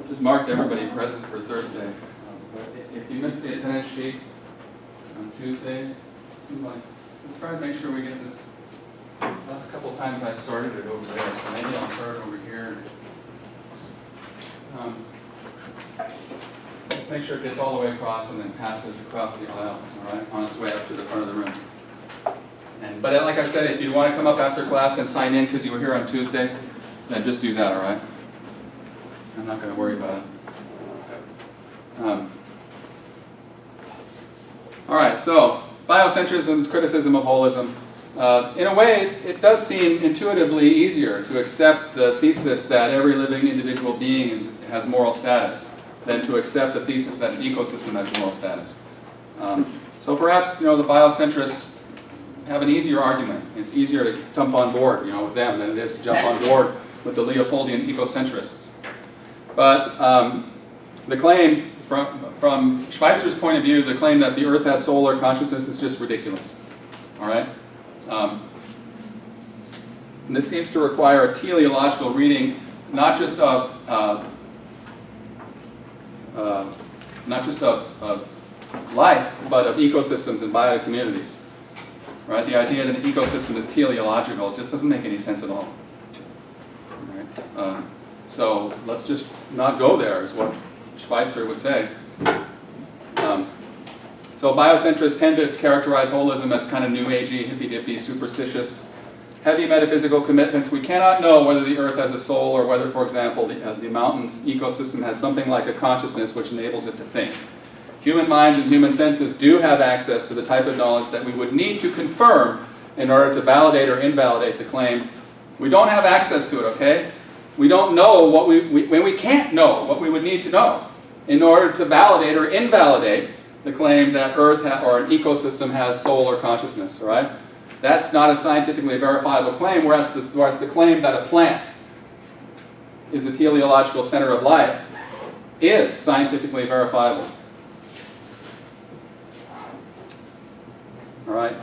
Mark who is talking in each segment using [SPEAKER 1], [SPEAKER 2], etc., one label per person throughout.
[SPEAKER 1] Just marked everybody present for Thursday. If you missed the attendance sheet on Tuesday, let's try to make sure we get this. Last couple of times I started it over there, so maybe I'll start over here. Let's make sure it gets all the way across and then pass it across the aisle, all right, on its way up to the front of the room. But like I said, if you want to come up after class and sign in because you were here on Tuesday, then just do that, all right? I'm not going to worry about it. All right, so biocentrism's criticism of holism. In a way, it does seem intuitively easier to accept the thesis that every living individual being has moral status than to accept the thesis that an ecosystem has moral status. So perhaps the biocentrists have an easier argument. It's easier to jump on board with them than it is to jump on board with the Leopoldian ecocentrists. But the claim, from Schweitzer's point of view, the claim that the Earth has soul or consciousness is just ridiculous. All right? And this seems to require a teleological reading, not just of life, but of ecosystems and biotic communities. Right? The idea that an ecosystem is teleological just doesn't make any sense at all. Right? So let's just not go there, is what Schweitzer would say. So biocentrists tend to characterize holism as kind of new agey, hippy-dippy, superstitious, heavy metaphysical commitments. We cannot know whether the Earth has a soul or whether, for example, the mountain's ecosystem has something like a consciousness which enables it to think. Human minds and human senses do have access to the type of knowledge that we would need to confirm in order to validate or invalidate the claim. We don't have access to it, okay? We don't know what when we can't know what we would need to know in order to validate or invalidate the claim that Earth or an ecosystem has soul or consciousness, all right? That's not a scientifically verifiable claim, whereas the claim that a plant is a teleological center of life is scientifically verifiable. All right?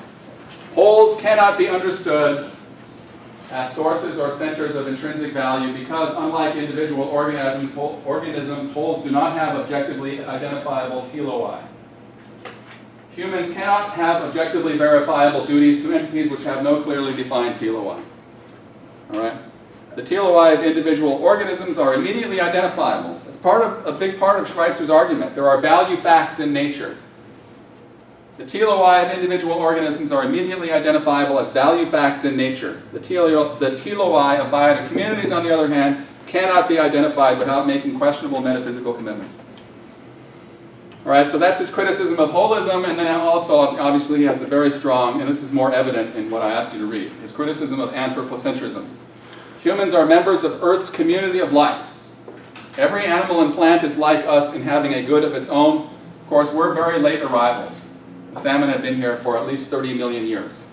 [SPEAKER 1] Wholes cannot be understood as sources or centers of intrinsic value because, unlike individual organisms, wholes do not have objectively identifiable teloi. Humans cannot have objectively verifiable duties to entities which have no clearly defined teloi. All right? The teloi of individual organisms are immediately identifiable. It's a big part of Schweitzer's argument. There are value facts in nature. The teloi of individual organisms are immediately identifiable as value facts in nature. The teloi of biotic communities, on the other hand, cannot be identified without making questionable metaphysical commitments. All right, so that's his criticism of holism, and then also, obviously, he has a very strong, and this is more evident in what I asked you to read, his criticism of anthropocentrism. Humans are members of Earth's community of life. Every animal and plant is like us in having a good of its own. Of course, we're very late arrivals. The salmon have been here for at least 30 million years.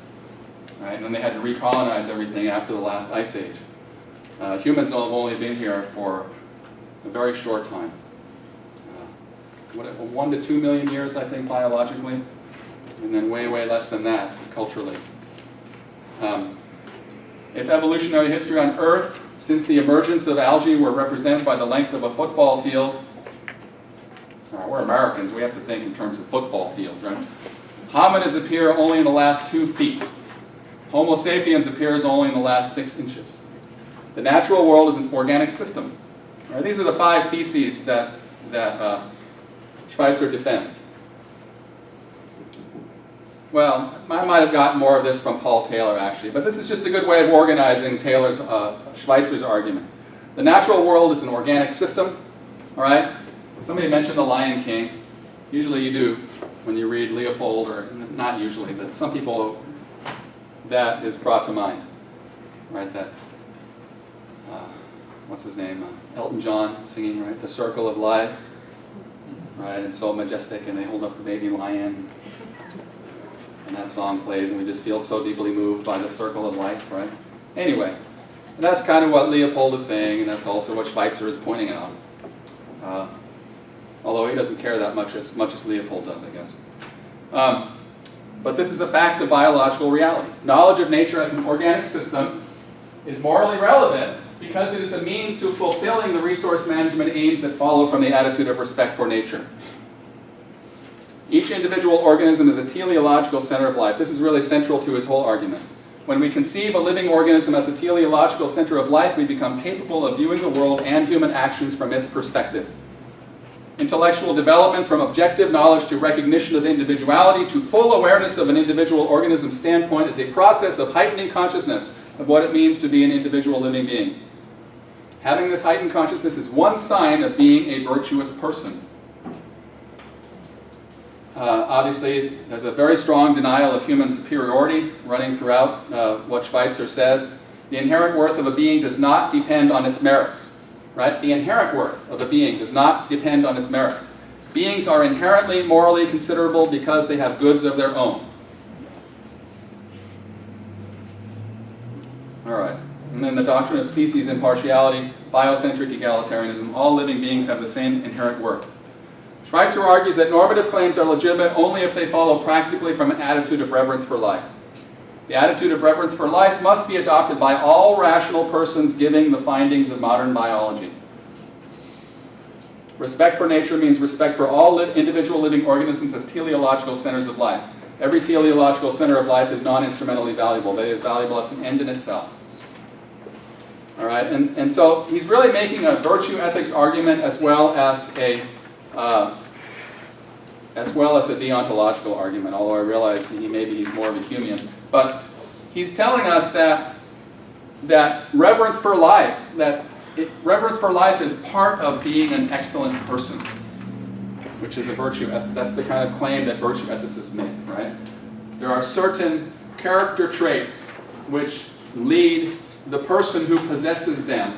[SPEAKER 1] Right? And then they had to recolonize everything after the last ice age. Humans have only been here for a very short time. 1 to 2 million years, I think, biologically, and then way, way less than that culturally. If evolutionary history on Earth, since the emergence of algae, were represented by the length of a football field, we're Americans, we have to think in terms of football fields, right? Hominids appear only in the last 2 feet. Homo sapiens appears only in the last 6 inches. The natural world is an organic system. Right, these are the 5 theses that Schweitzer defends. Well, I might have gotten more of this from Paul Taylor, actually, but this is just a good way of organizing Schweitzer's argument. The natural world is an organic system, all right? Somebody mentioned the Lion King. Usually you do when you read Leopold, or not usually, but some people, that is brought to mind, right? That, what's his name? Elton John singing, right? The Circle of Life, right? It's so majestic, and they hold up the baby lion, and that song plays, and we just feel so deeply moved by the circle of life, right? Anyway, And that's kind of what Leopold is saying, and that's also what Schweitzer is pointing out. Although he doesn't care that much as Leopold does, I guess. But this is a fact of biological reality. Knowledge of nature as an organic system is morally relevant because it is a means to fulfilling the resource management aims that follow from the attitude of respect for nature. Each individual organism is a teleological center of life. This is really central to his whole argument. When we conceive a living organism as a teleological center of life, we become capable of viewing the world and human actions from its perspective. Intellectual development from objective knowledge to recognition of individuality to full awareness of an individual organism's standpoint is a process of heightening consciousness of what it means to be an individual living being. Having this heightened consciousness is one sign of being a virtuous person. Obviously, there's a very strong denial of human superiority running throughout what Schweitzer says. The inherent worth of a being does not depend on its merits. Right? The inherent worth of a being does not depend on its merits. Beings are inherently morally considerable because they have goods of their own. All right. And then the doctrine of species impartiality, biocentric egalitarianism. All living beings have the same inherent worth. Schweitzer argues that normative claims are legitimate only if they follow practically from an attitude of reverence for life. The attitude of reverence for life must be adopted by all rational persons giving the findings of modern biology. Respect for nature means respect for all individual living organisms as teleological centers of life. Every teleological center of life is non-instrumentally valuable. That is valuable as an end in itself. All right, and so he's really making a virtue ethics argument as well as a deontological argument, although I realize maybe he's more of a Humean. But he's telling us that reverence for life, reverence for life is part of being an excellent person, which is a virtue. That's the kind of claim that virtue ethicists make, right? There are certain character traits which lead the person who possesses them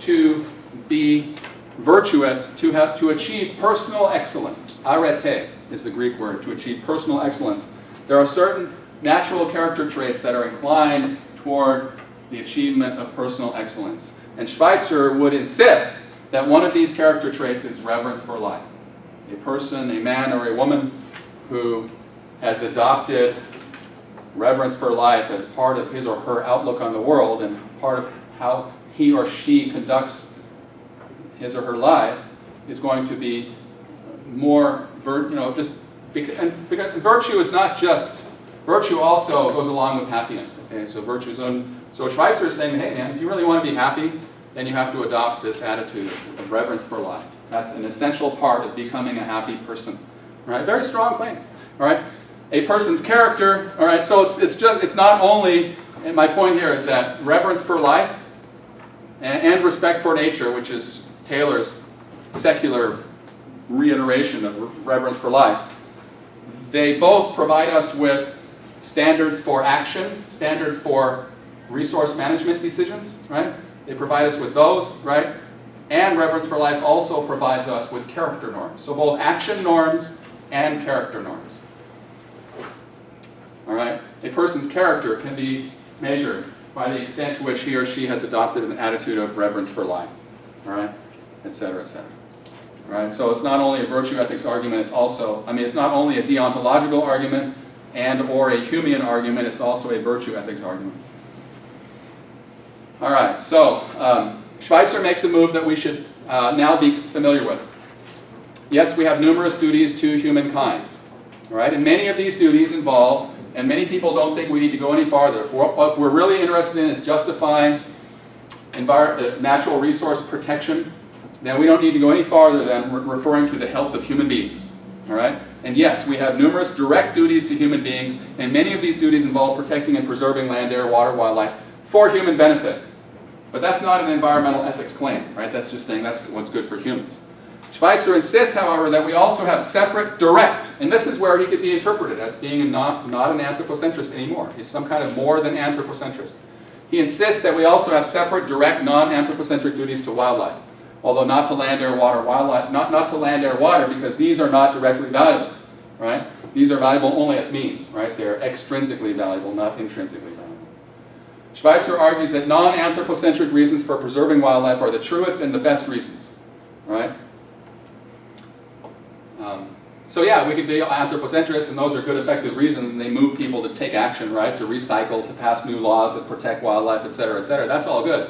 [SPEAKER 1] to be virtuous, to achieve personal excellence. Arete is the Greek word, to achieve personal excellence. There are certain natural character traits that are inclined toward the achievement of personal excellence. And Schweitzer would insist that one of these character traits is reverence for life. A person, a man or a woman who has adopted reverence for life as part of his or her outlook on the world and part of how he or she conducts his or her life is going to be more, because virtue is not just, virtue also goes along with happiness. Okay, so virtue's own. So Schweitzer is saying, hey man, if you really want to be happy, then you have to adopt this attitude of reverence for life. That's an essential part of becoming a happy person. All right, very strong claim. All right, a person's character. All right, so it's not only. And my point here is that reverence for life and respect for nature, which is Taylor's secular reiteration of reverence for life, they both provide us with standards for action, standards for resource management decisions, right? They provide us with those, right? And reverence for life also provides us with character norms. So both action norms and character norms. All right? A person's character can be measured by the extent to which he or she has adopted an attitude of reverence for life. All right? Et cetera, et cetera. All right? So it's not only a virtue ethics argument, it's also, it's not only a deontological argument and or a Humean argument, it's also a virtue ethics argument. All right, so Schweitzer makes a move that we should now be familiar with. Yes, we have numerous duties to humankind. All right, and many of these duties involve, and many people don't think we need to go any farther. What we're really interested in is justifying natural resource protection. Then we don't need to go any farther than referring to the health of human beings. All right? And yes, we have numerous direct duties to human beings, and many of these duties involve protecting and preserving land, air, water, wildlife for human benefit. But that's not an environmental ethics claim, right? That's just saying that's what's good for humans. Schweitzer insists, however, that we also have separate direct, and this is where he could be interpreted as being not an anthropocentrist anymore. He's some kind of more than anthropocentrist. He insists that we also have separate, direct, non-anthropocentric duties to wildlife. Although not to land, air, water, wildlife, not to land, air, water, because these are not directly valuable, right? These are valuable only as means, right? They're extrinsically valuable, not intrinsically valuable. Schweitzer argues that non-anthropocentric reasons for preserving wildlife are the truest and the best reasons, right? So yeah, we could be anthropocentrists, and those are good, effective reasons, and they move people to take action, right? To recycle, to pass new laws that protect wildlife, et cetera, et cetera. That's all good.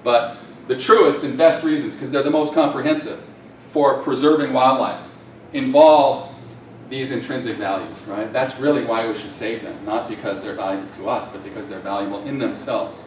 [SPEAKER 1] But the truest and best reasons, because they're the most comprehensive for preserving wildlife, involve these intrinsic values, right? That's really why we should save them, not because they're valuable to us, but because they're valuable in themselves.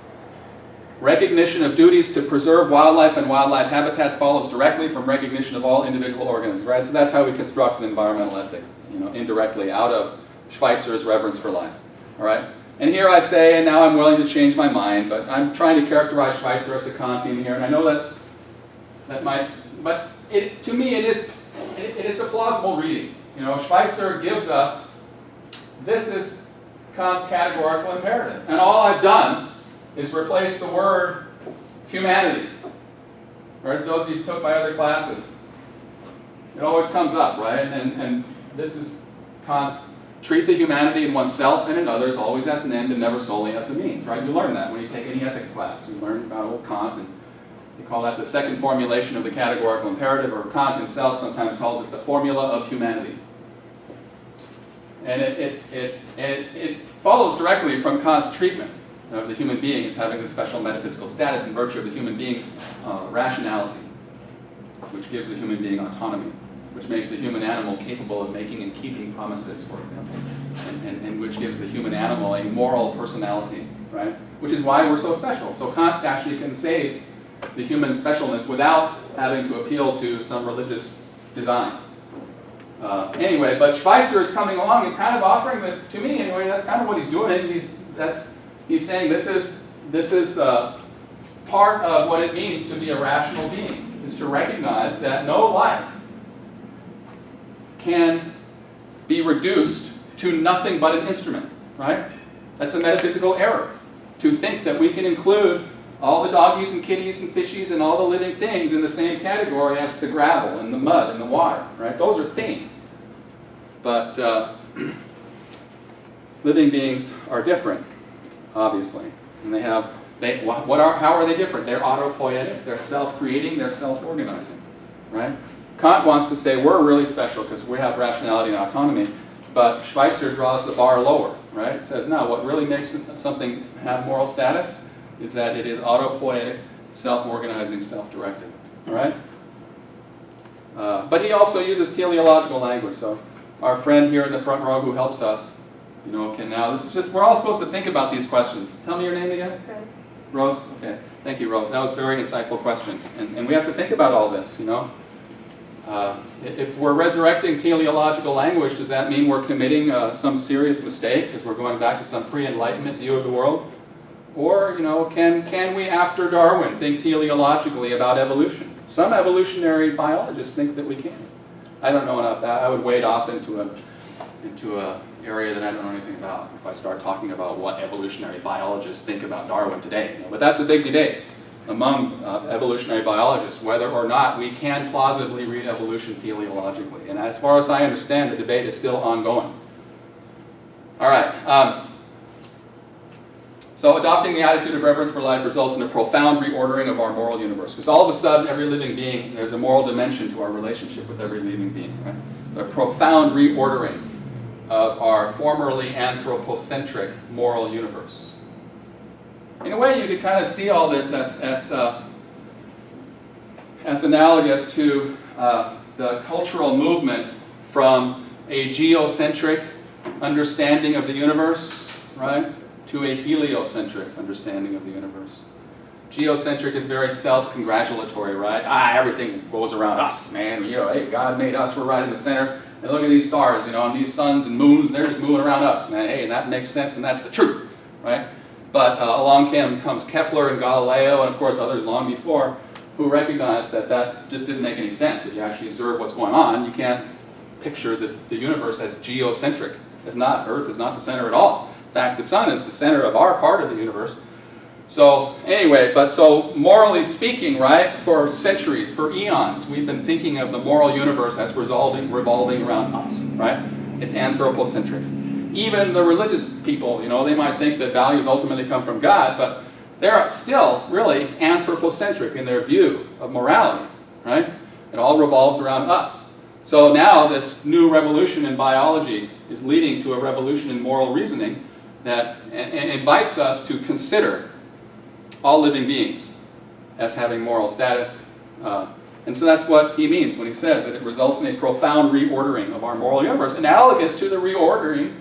[SPEAKER 1] Recognition of duties to preserve wildlife and wildlife habitats follows directly from recognition of all individual organisms, right? So that's how we construct an environmental ethic, indirectly out of Schweitzer's reverence for life, all right? And here I say, and now I'm willing to change my mind, but I'm trying to characterize Schweitzer as a Kantian here, and I know that might, but to me it is a plausible reading. Schweitzer gives us, this is Kant's categorical imperative, and all I've done is replace the word humanity. Right? For those of you who took my other classes, it always comes up, right? And this is Kant's treat the humanity in oneself and in others always as an end and never solely as a means, right? You learn that when you take any ethics class. You learn about old Kant, and you call that the second formulation of the categorical imperative, or Kant himself sometimes calls it the formula of humanity. And it follows directly from Kant's treatment of the human being as having a special metaphysical status in virtue of the human being's rationality, which gives the human being autonomy, which makes the human animal capable of making and keeping promises, for example, and which gives the human animal a moral personality, right? Which is why we're so special. So Kant actually can save the human specialness without having to appeal to some religious design. Anyway, but Schweitzer is coming along and kind of offering this to me anyway. That's kind of what he's doing. He's saying this is part of what it means to be a rational being, is to recognize that no life can be reduced to nothing but an instrument, right? That's a metaphysical error, to think that we can include all the doggies and kitties and fishies and all the living things in the same category as the gravel and the mud and the water, right? Those are things. But living beings are different, obviously. And how are they different? They're autopoietic, they're self-creating, they're self-organizing, right? Kant wants to say we're really special because we have rationality and autonomy, but Schweitzer draws the bar lower, right? Says, no, what really makes something have moral status is that it is autopoietic, self-organizing, self-directed, all right? But he also uses teleological language, so our friend here in the front row who helps us, can now, this is just, we're all supposed to think about these questions. Tell me your name again?
[SPEAKER 2] Rose.
[SPEAKER 1] Rose? Okay. Thank you, Rose. That was a very insightful question. And we have to think about all this, If we're resurrecting teleological language, does that mean we're committing some serious mistake because we're going back to some pre-Enlightenment view of the world? Or, can we, after Darwin, think teleologically about evolution? Some evolutionary biologists think that we can. I don't know enough. I would wade off into a area that I don't know anything about if I start talking about what evolutionary biologists think about Darwin today. But that's a big debate among evolutionary biologists, whether or not we can plausibly read evolution teleologically. And as far as I understand, the debate is still ongoing. All right. So adopting the attitude of reverence for life results in a profound reordering of our moral universe. Because all of a sudden, every living being, there's a moral dimension to our relationship with every living being. Right? A profound reordering of our formerly anthropocentric moral universe. In a way, you could kind of see all this as analogous to the cultural movement from a geocentric understanding of the universe, right, to a heliocentric understanding of the universe. Geocentric is very self-congratulatory, right? Everything goes around us, man. Hey, God made us, we're right in the center. And look at these stars, and these suns and moons, they're just moving around us, man. Hey, and that makes sense, and that's the truth, right? But along comes Kepler and Galileo, and of course others long before, who recognized that just didn't make any sense. If you actually observe what's going on, you can't picture the universe as geocentric. Earth is not the center at all. In fact, the sun is the center of our part of the universe. So anyway, so morally speaking, right, for centuries, for eons, we've been thinking of the moral universe as revolving around us, right? It's anthropocentric. even the religious people, they might think that values ultimately come from God, but they're still really anthropocentric in their view of morality, right? It all revolves around us. So now this new revolution in biology is leading to a revolution in moral reasoning that invites us to consider all living beings as having moral status. And so that's what he means when he says that it results in a profound reordering of our moral universe, analogous to the reordering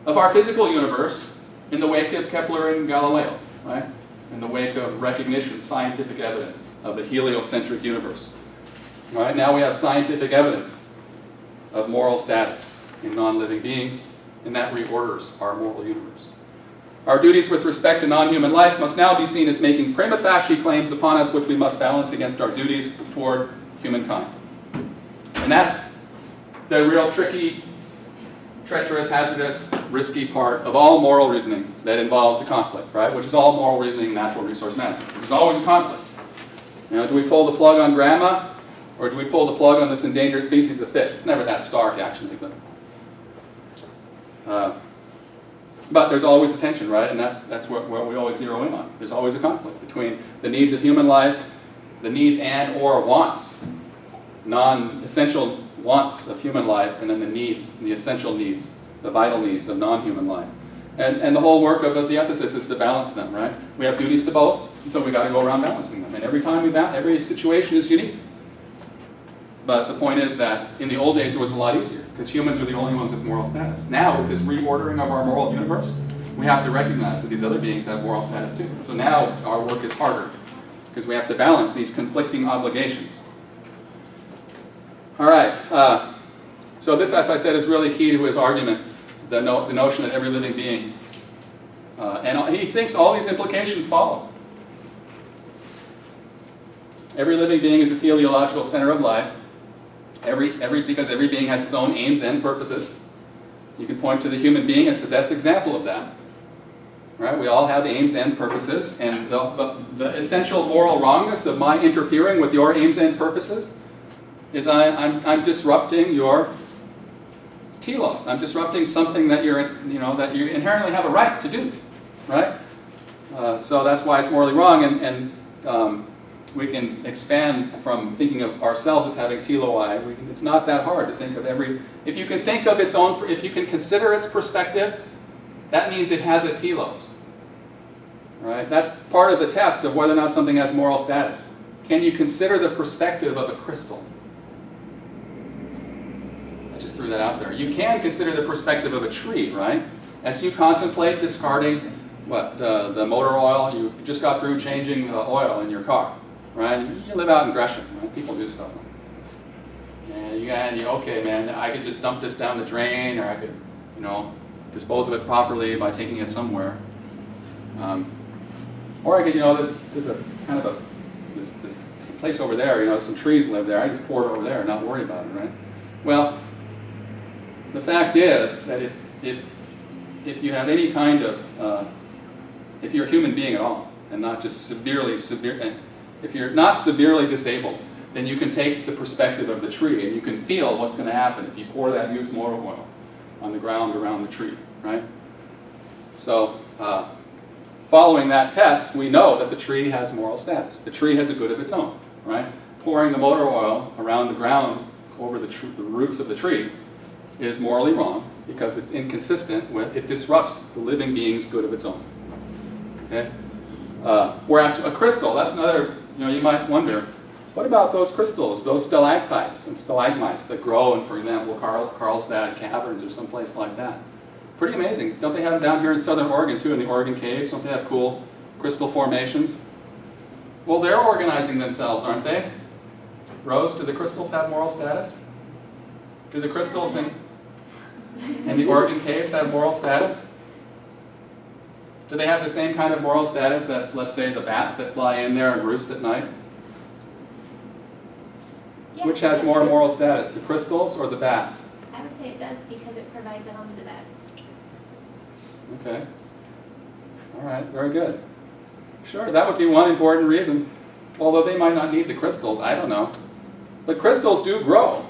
[SPEAKER 1] of our physical universe in the wake of Kepler and Galileo, right? In the wake of recognition, scientific evidence of the heliocentric universe. Right? Now we have scientific evidence of moral status in non-living beings, and that reorders our moral universe. Our duties with respect to non-human life must now be seen as making prima facie claims upon us which we must balance against our duties toward humankind. And that's the real tricky, treacherous, hazardous, risky part of all moral reasoning that involves a conflict, right? Which is all moral reasoning and natural resource management. There's always a conflict. Do we pull the plug on grandma, or do we pull the plug on this endangered species of fish? It's never that stark, actually, but there's always a tension, right? And that's what we always zero in on. There's always a conflict between the needs of human life, the needs and or wants, non-essential wants of human life, and then the needs, the essential needs, the vital needs of non-human life. And the whole work of the emphasis is to balance them, right? We have duties to both, and so we got to go around balancing them. And every time every situation is unique. But the point is that in the old days it was a lot easier, because humans are the only ones with moral status. Now, with this reordering of our moral universe, we have to recognize that these other beings have moral status too. So now our work is harder, because we have to balance these conflicting obligations. All right, so this, as I said, is really key to his argument, the notion that every living being, and he thinks all these implications follow. Every living being is a teleological center of life, because every being has its own aims, ends, purposes. You can point to the human being as the best example of that. Right? We all have aims, ends, purposes, and the essential moral wrongness of my interfering with your aims, ends, purposes is I'm disrupting your telos. I'm disrupting something that that you inherently have a right to do, right? So that's why it's morally wrong, and we can expand from thinking of ourselves as having teloi. It's not that hard to think of if you can think of its own, if you can consider its perspective, that means it has a telos, right? That's part of the test of whether or not something has moral status. Can you consider the perspective of a crystal? I just threw that out there. You can consider the perspective of a tree, right? As you contemplate discarding the motor oil, you just got through changing the oil in your car, right? You live out in Gresham, right? People do stuff like that. And you, okay, man, I could just dump this down the drain, or I could, dispose of it properly by taking it somewhere. Or I could, there's a kind of this place over there, some trees live there. I just pour it over there and not worry about it, right? Well, the fact is that if you have any kind of, if you're a human being at all, and not just if you're not severely disabled, then you can take the perspective of the tree and you can feel what's going to happen if you pour that used motor oil on the ground around the tree, right? So, following that test, we know that the tree has moral status. The tree has a good of its own, right? Pouring the motor oil around the ground over the roots of the tree is morally wrong because it's inconsistent with, it disrupts the living being's good of its own. Okay? Whereas a crystal, that's another, you might wonder, what about those crystals, those stalactites and stalagmites that grow in, for example, Carlsbad Caverns or someplace like that? Pretty amazing. Don't they have them down here in southern Oregon too, in the Oregon Caves? Don't they have cool crystal formations? Well, they're organizing themselves, aren't they? Rose, do the crystals have moral status? Do the crystals in the Oregon Caves have moral status? Do they have the same kind of moral status as, let's say, the bats that fly in there and roost at night? Yeah. Which has more moral status, the crystals or the bats?
[SPEAKER 2] I would say it does because it provides a home to the bats.
[SPEAKER 1] Okay. All right, very good. Sure, that would be one important reason. Although they might not need the crystals, I don't know. But crystals do grow.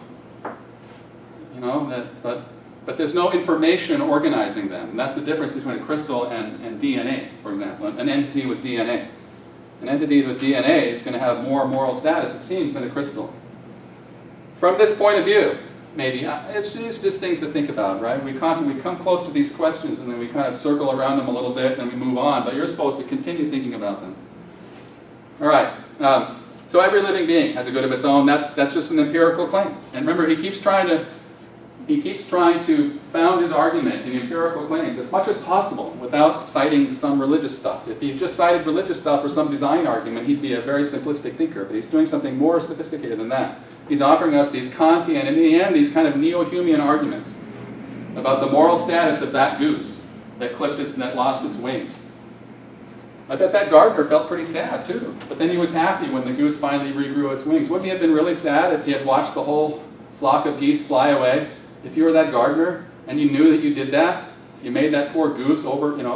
[SPEAKER 1] But but there's no information organizing them. And that's the difference between a crystal and DNA, for example, an entity with DNA. An entity with DNA is going to have more moral status, it seems, than a crystal. From this point of view, maybe, these are just things to think about, right? We come close to these questions and then we kind of circle around them a little bit and then we move on, but you're supposed to continue thinking about them. All right, so every living being has a good of its own. That's just an empirical claim. And remember, he keeps trying to found his argument in empirical claims as much as possible without citing some religious stuff. If he just cited religious stuff or some design argument, he'd be a very simplistic thinker, but he's doing something more sophisticated than that. He's offering us these Kantian, and in the end, these kind of neo-Humean arguments about the moral status of that goose that lost its wings. I bet that gardener felt pretty sad too, but then he was happy when the goose finally regrew its wings. Wouldn't he have been really sad if he had watched the whole flock of geese fly away? If you were that gardener and you knew that you did that, you made that poor goose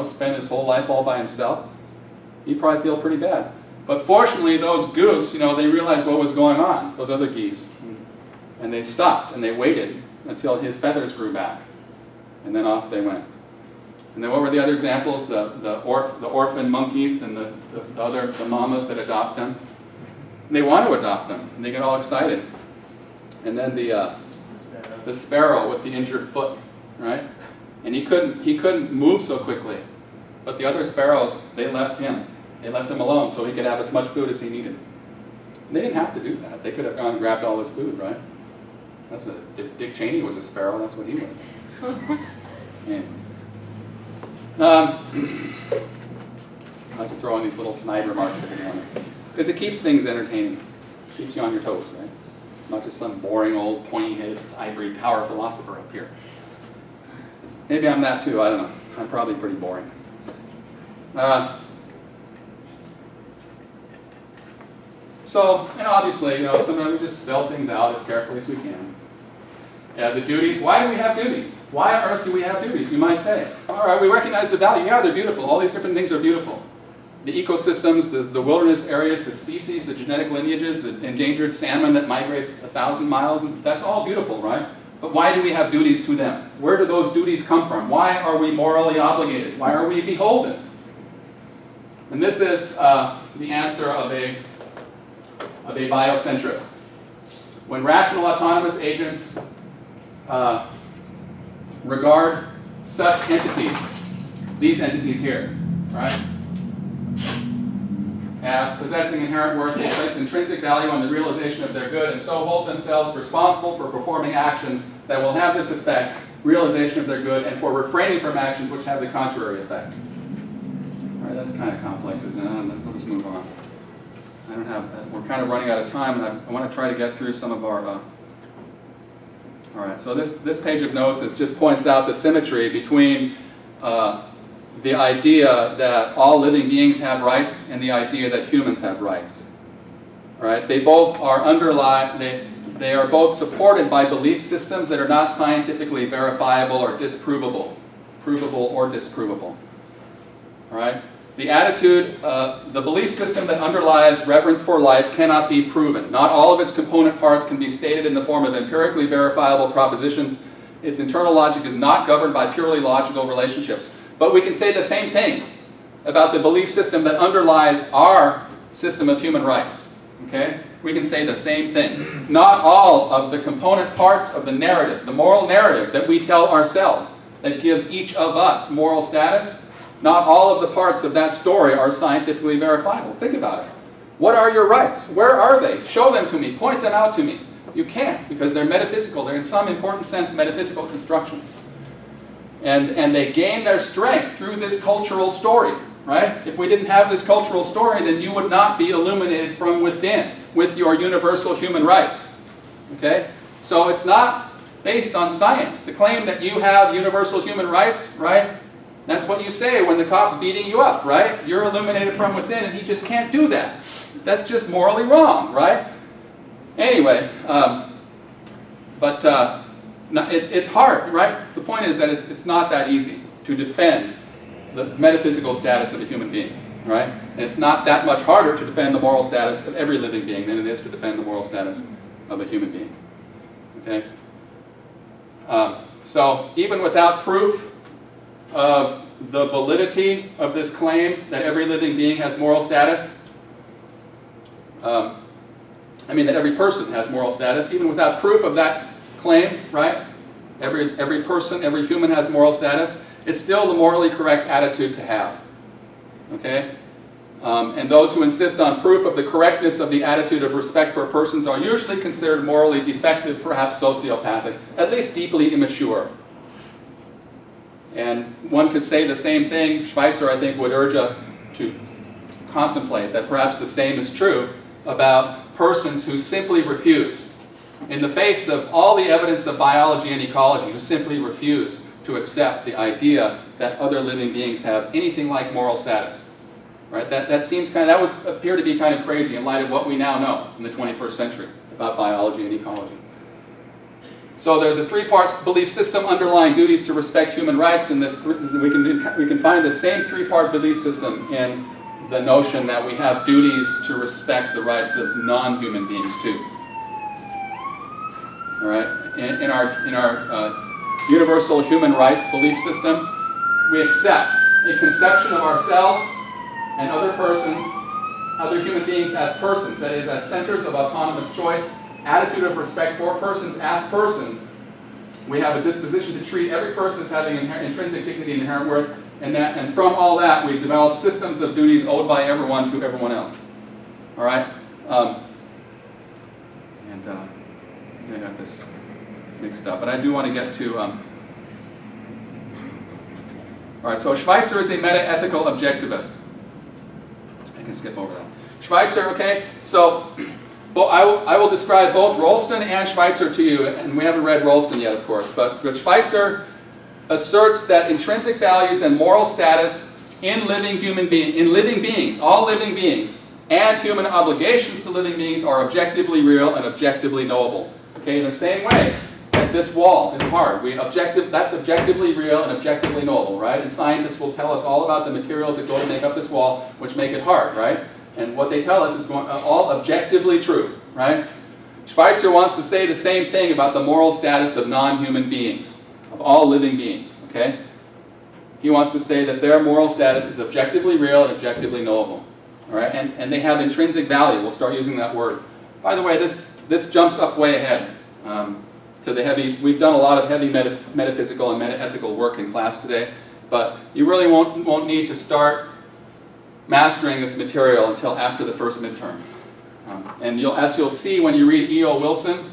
[SPEAKER 1] spend his whole life all by himself, he'd probably feel pretty bad. But fortunately, those goose, they realized what was going on, those other geese. And they stopped and they waited until his feathers grew back. And then off they went. And then what were the other examples? The orphan monkeys and the mamas that adopt them. And they want to adopt them, and they get all excited. And then the sparrow with the injured foot, right? And he couldn't move so quickly. But the other sparrows, they left him. They left him alone so he could have as much food as he needed. And they didn't have to do that. They could have gone and grabbed all his food, right? That's what Dick Cheney was a sparrow. That's what he would. Yeah. I like to throw in these little snide remarks every morning because it keeps things entertaining. It keeps you on your toes, right? Not just some boring old pointy-headed ivory tower philosopher up here. Maybe I'm that too. I don't know. I'm probably pretty boring. So, obviously, sometimes we just spell things out as carefully as we can. Yeah, the duties. Why do we have duties? Why on earth do we have duties, you might say? All right, we recognize the value. Yeah, they're beautiful. All these different things are beautiful. The ecosystems, the wilderness areas, the species, the genetic lineages, the endangered salmon that migrate 1,000 miles, that's all beautiful, right? But why do we have duties to them? Where do those duties come from? Why are we morally obligated? Why are we beholden? And this is the answer of a biocentrist. When rational autonomous agents regard such entities, these entities here, right, as possessing inherent worth, they place intrinsic value on the realization of their good and so hold themselves responsible for performing actions that will have this effect, realization of their good, and for refraining from actions which have the contrary effect. All right, that's kind of complex, isn't it? Let's move on. We're kind of running out of time, and I want to try to get through some of our... all right, so this page of notes just points out the symmetry between the idea that all living beings have rights and the idea that humans have rights. All right, they both are they are both supported by belief systems that are not scientifically verifiable or disprovable, provable or disprovable. All right. The attitude, the belief system that underlies reverence for life cannot be proven. Not all of its component parts can be stated in the form of empirically verifiable propositions. Its internal logic is not governed by purely logical relationships. But we can say the same thing about the belief system that underlies our system of human rights. Okay? We can say the same thing. Not all of the component parts of the narrative, the moral narrative that we tell ourselves, that gives each of us moral status, not all of the parts of that story are scientifically verifiable. Think about it. What are your rights? Where are they? Show them to me. Point them out to me. You can't, because they're metaphysical. They're in some important sense metaphysical constructions. And they gain their strength through this cultural story, right? If we didn't have this cultural story, then you would not be illuminated from within with your universal human rights. Okay? So it's not based on science. The claim that you have universal human rights, right? That's what you say when the cop's beating you up, right? You're illuminated from within, and he just can't do that. That's just morally wrong, right? Anyway, it's hard, right? The point is that it's not that easy to defend the metaphysical status of a human being, right? And it's not that much harder to defend the moral status of every living being than it is to defend the moral status of a human being, okay? So even without proof of the validity of this claim that every living being has moral status, that every person has moral status, even without proof of that claim, right? Every person, every human has moral status. It's still the morally correct attitude to have. Okay? And those who insist on proof of the correctness of the attitude of respect for persons are usually considered morally defective, perhaps sociopathic, at least deeply immature. And one could say the same thing. Schweitzer, I think, would urge us to contemplate that perhaps the same is true about persons who simply refuse, in the face of all the evidence of biology and ecology, who simply refuse to accept the idea that other living beings have anything like moral status. Right? That seems that would appear to be kind of crazy in light of what we now know in the 21st century about biology and ecology. So there's a three-part belief system underlying duties to respect human rights, and we can find the same three-part belief system in the notion that we have duties to respect the rights of non-human beings too. All right, in our universal human rights belief system, we accept a conception of ourselves and other persons, other human beings as persons, that is, as centers of autonomous choice, attitude of respect for persons as persons. We have a disposition to treat every person as having intrinsic dignity and inherent worth, and from all that, we've developed systems of duties owed by everyone to everyone else. All right? I got this mixed up, but I do want to get to... All right, so Schweitzer is a meta-ethical objectivist. I can skip over that. Schweitzer, okay, so I will describe both Rolston and Schweitzer to you, and we haven't read Rolston yet, of course, but Schweitzer asserts that intrinsic values and moral status in living beings, all living beings, and human obligations to living beings are objectively real and objectively knowable. Okay, in the same way that this wall is hard. That's objectively real and objectively knowable, right? And scientists will tell us all about the materials that go to make up this wall, which make it hard, right? And what they tell us is all objectively true, right? Schweitzer wants to say the same thing about the moral status of non-human beings, of all living beings, okay? He wants to say that their moral status is objectively real and objectively knowable, all right? And they have intrinsic value. We'll start using that word. By the way, this jumps up way ahead to the heavy. We've done a lot of heavy metaphysical and metaethical work in class today, but you really won't need to start mastering this material until after the first midterm. And as you'll see when you read E.O. Wilson,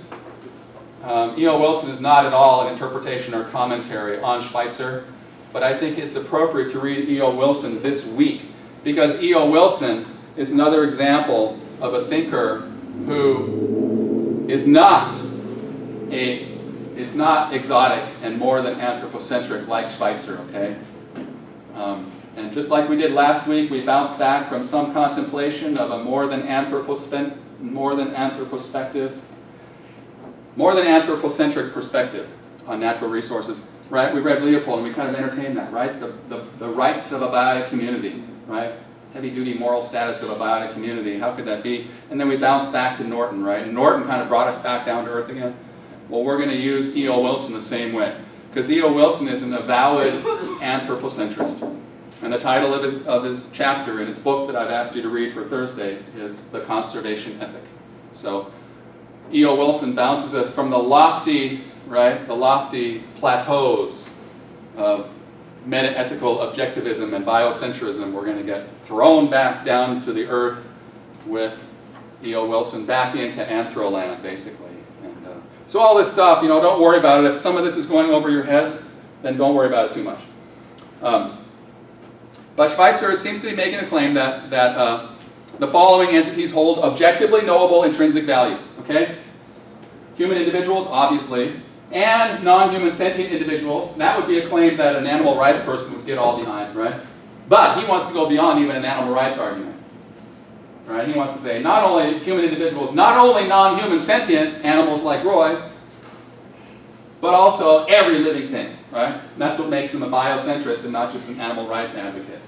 [SPEAKER 1] E.O. Wilson is not at all an interpretation or commentary on Schweitzer, but I think it's appropriate to read E.O. Wilson this week, because E.O. Wilson is another example of a thinker who is not exotic and more than anthropocentric like Schweitzer, okay? And just like we did last week, we bounced back from some contemplation of a more than anthropocentric perspective on natural resources, right? We read Leopold and we kind of entertained that, right? The rights of a biotic community, right? Heavy-duty moral status of a biotic community, how could that be? And then we bounced back to Norton, right? And Norton kind of brought us back down to earth again. Well, we're going to use E.O. Wilson the same way, because E.O. Wilson is an avowed anthropocentrist. And the title of his chapter in his book that I've asked you to read for Thursday is The Conservation Ethic. So E.O. Wilson bounces us from the lofty plateaus of meta-ethical objectivism and biocentrism. We're going to get thrown back down to the earth with E.O. Wilson back into anthroland, basically. And so all this stuff, don't worry about it. If some of this is going over your heads, then don't worry about it too much. But Schweitzer seems to be making a claim that the following entities hold objectively knowable intrinsic value, okay? Human individuals, obviously, and non-human sentient individuals. That would be a claim that an animal rights person would get all behind, right? But he wants to go beyond even an animal rights argument, right? He wants to say not only human individuals, not only non-human sentient animals like Roy, but also every living thing, right? And that's what makes him a biocentrist and not just an animal rights advocate,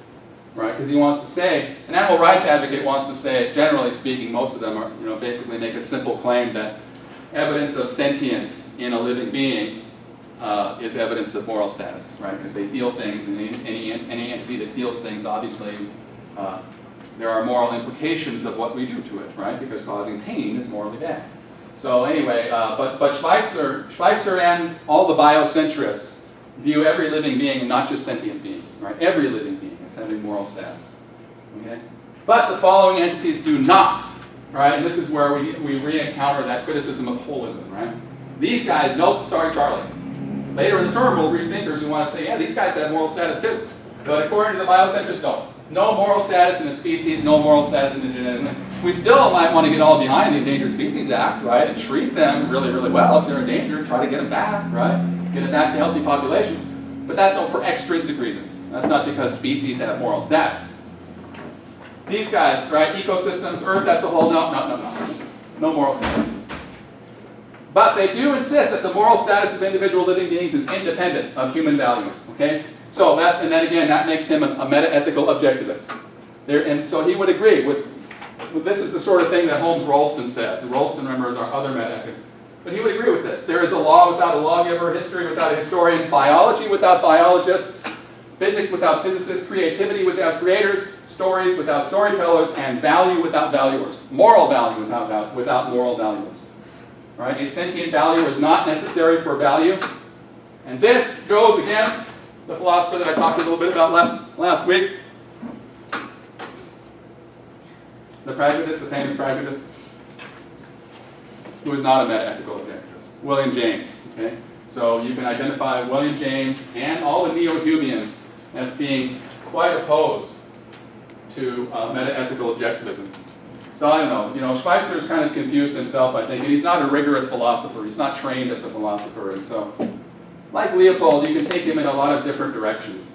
[SPEAKER 1] right? Because he wants to say, an animal rights advocate wants to say, generally speaking, most of them are, basically make a simple claim that evidence of sentience in a living being is evidence of moral status, right? Because they feel things, and any entity that feels things, obviously, there are moral implications of what we do to it, right? Because causing pain is morally bad. So anyway, but Schweitzer and all the biocentrists view every living being, not just sentient beings, right? Every living being as having moral status, okay? But the following entities do not, right? And this is where we re-encounter that criticism of holism, right? These guys, nope, sorry, Charlie. Later in the term, we'll read thinkers who want to say, yeah, these guys have moral status too. But according to the biocentrists, no. No moral status in a species, no moral status in a genetic. We still might want to get all behind the Endangered Species Act, right? And treat them really, really well if they're endangered, try to get them back, right? Get them back to healthy populations. But that's all for extrinsic reasons. That's not because species have moral status. These guys, right? Ecosystems, Earth as a whole, no. No moral status. But they do insist that the moral status of individual living beings is independent of human value, okay? So and then again, that makes him a meta-ethical objectivist. And so he would agree with this is the sort of thing that Holmes-Rolston says. Rolston, remember, is our other meta-ethic. But he would agree with this. There is a law without a lawgiver, history without a historian, biology without biologists, physics without physicists, creativity without creators, stories without storytellers, and value without valuers. Moral value without moral valuers. Right? A sentient valuer is not necessary for value. And this goes against the philosopher that I talked a little bit about last week. The pragmatist, the famous pragmatist, who is not a meta-ethical objectivist, William James. Okay? So you can identify William James and all the neo-Humeans as being quite opposed to meta-ethical objectivism. So I don't know, Schweitzer's kind of confused himself, I think, and he's not a rigorous philosopher. He's not trained as a philosopher, and so, like Leopold, you can take him in a lot of different directions.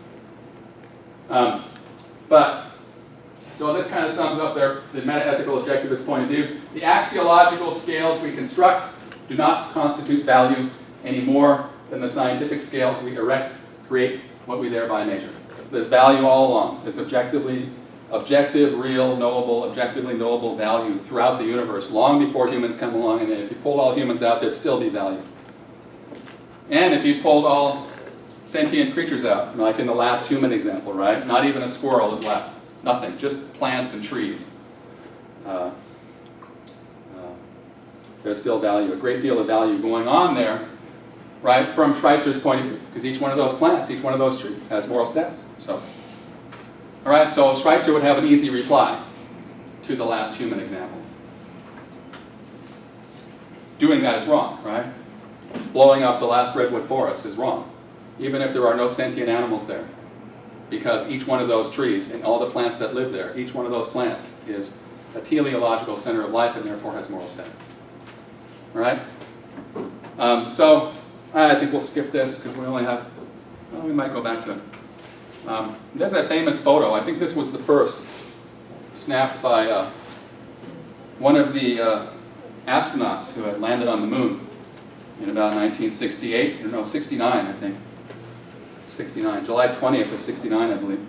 [SPEAKER 1] So this kind of sums up the meta-ethical objectivist point of view. The axiological scales we construct do not constitute value any more than the scientific scales we erect create what we thereby measure. There's value all along. There's objective, real, knowable, objectively knowable value throughout the universe, long before humans come along, and if you pulled all humans out, there'd still be value. And if you pulled all sentient creatures out, like in the last human example, right? Not even a squirrel is left. Nothing, just plants and trees. There's still value, a great deal of value going on there, right, from Schweitzer's point of view, because each one of those plants, each one of those trees has moral status. So, all right, so Schweitzer would have an easy reply to the last human example. Doing that is wrong, right? Blowing up the last redwood forest is wrong, even if there are no sentient animals there. Because each one of those trees and all the plants that live there, each one of those plants is a teleological center of life and therefore has moral status. All right? So I think we'll skip this because we only have, well, we might go back to it. There's that famous photo. I think this was the first snapped by one of the astronauts who had landed on the moon in about 1968, or no, 69, I think. 69, July 20th of 69, I believe.